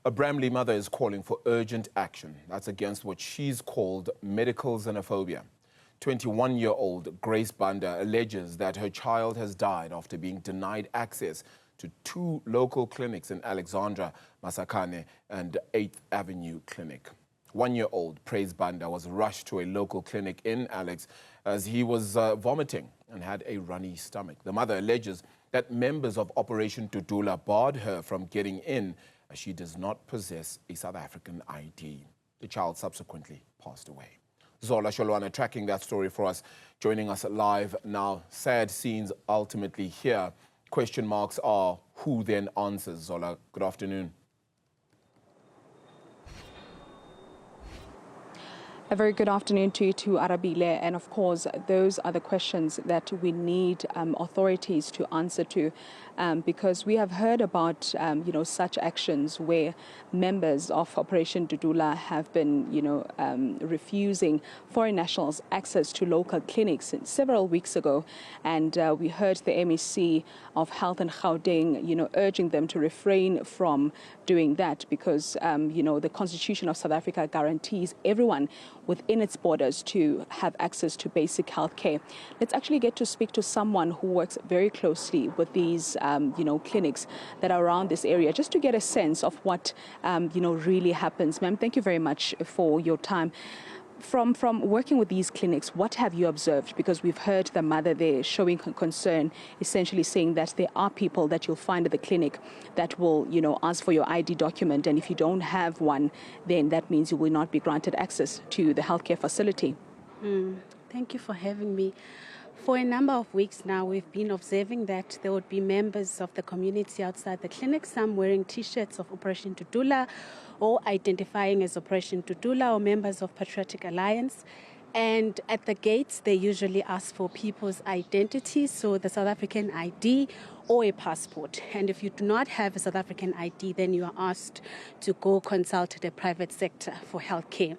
A Bramley mother is calling for urgent action. That's against what she's called medical xenophobia. 21-year-old Grace Banda alleges that her child has died after being denied access to 2 local clinics in Alexandra, Masakane and 8th Avenue Clinic. 1-year-old Praise Banda was rushed to a local clinic in Alex as he was vomiting and had a runny stomach. The mother alleges that members of Operation Dudula barred her from getting in as she does not possess a South African ID. The child subsequently passed away. Zola, Sholwana tracking that story for us, joining us live now. Sad scenes ultimately here. Question marks are who then answers. Zola, good afternoon. A very good afternoon to you too, Arabile. And of course, those are the questions that we need authorities to answer to, because we have heard about, such actions where members of Operation Dudula have been, refusing foreign nationals access to local clinics several weeks ago. And we heard the MEC of Health in Gauteng, urging them to refrain from doing that because, the Constitution of South Africa guarantees everyone within its borders to have access to basic health care. Let's actually get to speak to someone who works very closely with these, clinics that are around this area, just to get a sense of what, really happens. Ma'am, thank you very much for your time. From working with these clinics, what have you observed? Because we've heard the mother there showing concern, essentially saying that there are people that you'll find at the clinic that will, ask for your ID document. And if you don't have one, then that means you will not be granted access to the healthcare facility. Thank you for having me. For a number of weeks now, we've been observing that there would be members of the community outside the clinic, some wearing T-shirts of Operation Dudula or identifying as Operation Dudula or members of Patriotic Alliance. And at the gates, they usually ask for people's identities, so the South African ID or a passport. And if you do not have a South African ID, then you are asked to go consult the private sector for healthcare.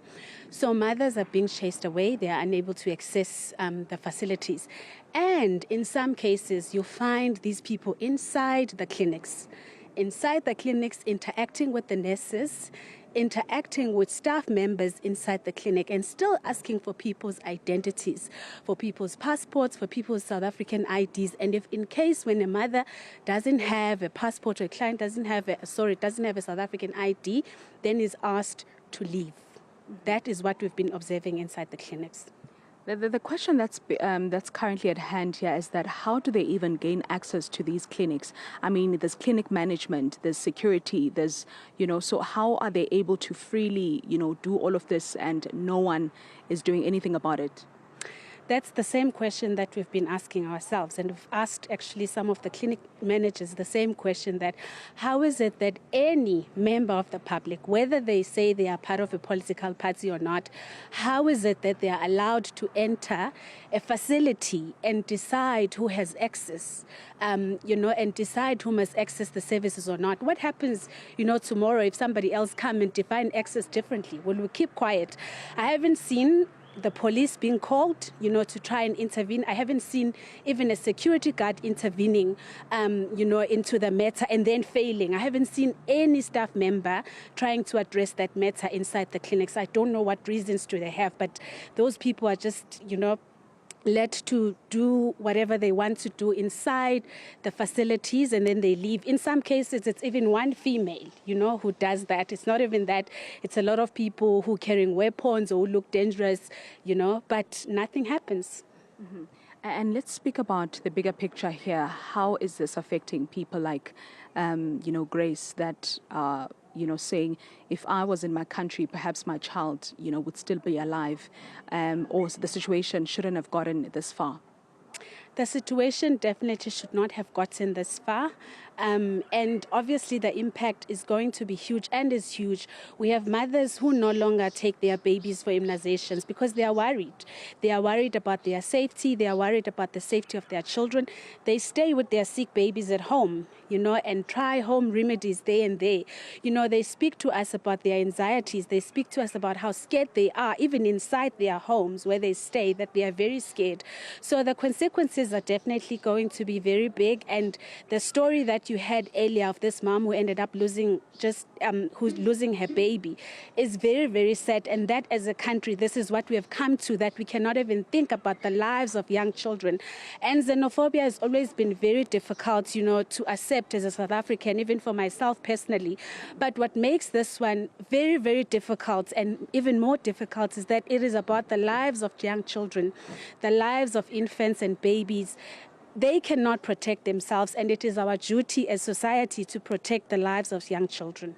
So mothers are being chased away. They are unable to access the facilities. And in some cases, you find these people inside the clinics, interacting with the nurses, interacting with staff members inside the clinic and still asking for people's identities, for people's passports, for people's South African IDs. And if in case when a mother doesn't have a passport or a client doesn't have a South African ID, then is asked to leave. That is what we've been observing inside the clinics. The question that's currently at hand here is that how do they even gain access to these clinics? I mean, there's clinic management, there's security, there's, so how are they able to freely, do all of this and no one is doing anything about it? That's the same question that we've been asking ourselves. And we've asked actually some of the clinic managers the same question, that how is it that any member of the public, whether they say they are part of a political party or not, how is it that they are allowed to enter a facility and decide who has access, and decide who must access the services or not? What happens, tomorrow if somebody else come and define access differently? Will we keep quiet? I haven't seen the police being called, to try and intervene. I haven't seen even a security guard intervening, into the matter and then failing. I haven't seen any staff member trying to address that matter inside the clinics. I don't know what reasons do they have, but those people are just, let to do whatever they want to do inside the facilities, and then they leave. In some cases, it's even one female, who does that. It's not even that. It's a lot of people who carrying weapons or who look dangerous, but nothing happens. Mm-hmm. And let's speak about the bigger picture here. How is this affecting people like, Grace, that are, saying, if I was in my country, perhaps my child, would still be alive, or the situation shouldn't have gotten this far? The situation definitely should not have gotten this far. And obviously the impact is going to be huge and is huge. We have mothers who no longer take their babies for immunizations because they are worried. They are worried about their safety. They are worried about the safety of their children. They stay with their sick babies at home, and try home remedies there and there. They speak to us about their anxieties. They speak to us about how scared they are, even inside their homes where they stay, that they are very scared. So the consequences are definitely going to be very big. And the story that that you had earlier of this mom who ended up losing who's losing her baby is very, very sad. And that as a country, this is what we have come to, that we cannot even think about the lives of young children. And xenophobia has always been very difficult, you know, to accept as a South African, even for myself personally. But what makes this one very, very difficult, and even more difficult, is that it is about the lives of young children, the lives of infants and babies. They cannot protect themselves, and it is our duty as society to protect the lives of young children.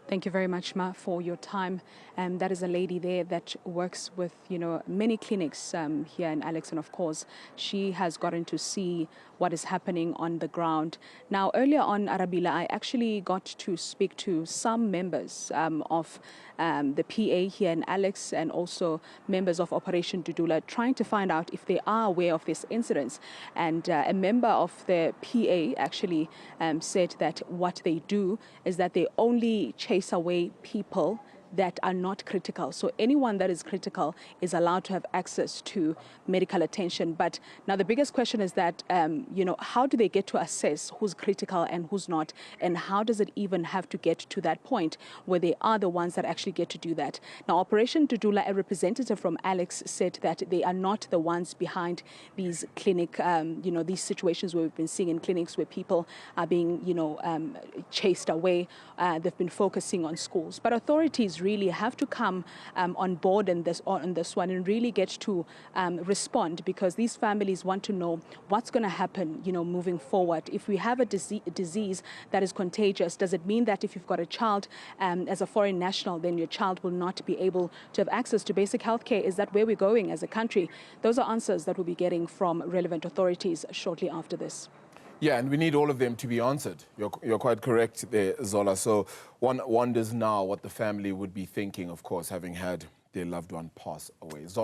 Thank you very much, Ma, for your time. That is a lady there that works with, you know, many clinics here in Alex, and of course, she has gotten to see what is happening on the ground. Now, earlier on, Arabila, I actually got to speak to some members of the PA here in Alex, and also members of Operation Dudula, trying to find out if they are aware of this incident. And a member of the PA actually said that what they do is that they only chase away people that are not critical. So anyone that is critical is allowed to have access to medical attention. But now the biggest question is that, you know, how do they get to assess who's critical and who's not? And how does it even have to get to that point where they are the ones that actually get to do that? Now, Operation Dudula, a representative from Alex, said that they are not the ones behind these clinic, you know, these situations where we've been seeing in clinics where people are being, you know, chased away. They've been focusing on schools. But authorities really have to come on board on this one and really get to respond, because these families want to know what's going to happen, you know, moving forward. If we have a disease that is contagious, does it mean that if you've got a child as a foreign national, then your child will not be able to have access to basic health care? Is that where we're going as a country? Those are answers that we'll be getting from relevant authorities shortly after this. Yeah, and we need all of them to be answered. You're quite correct there, Zola. So one wonders now what the family would be thinking, of course, having had their loved one pass away. Zola.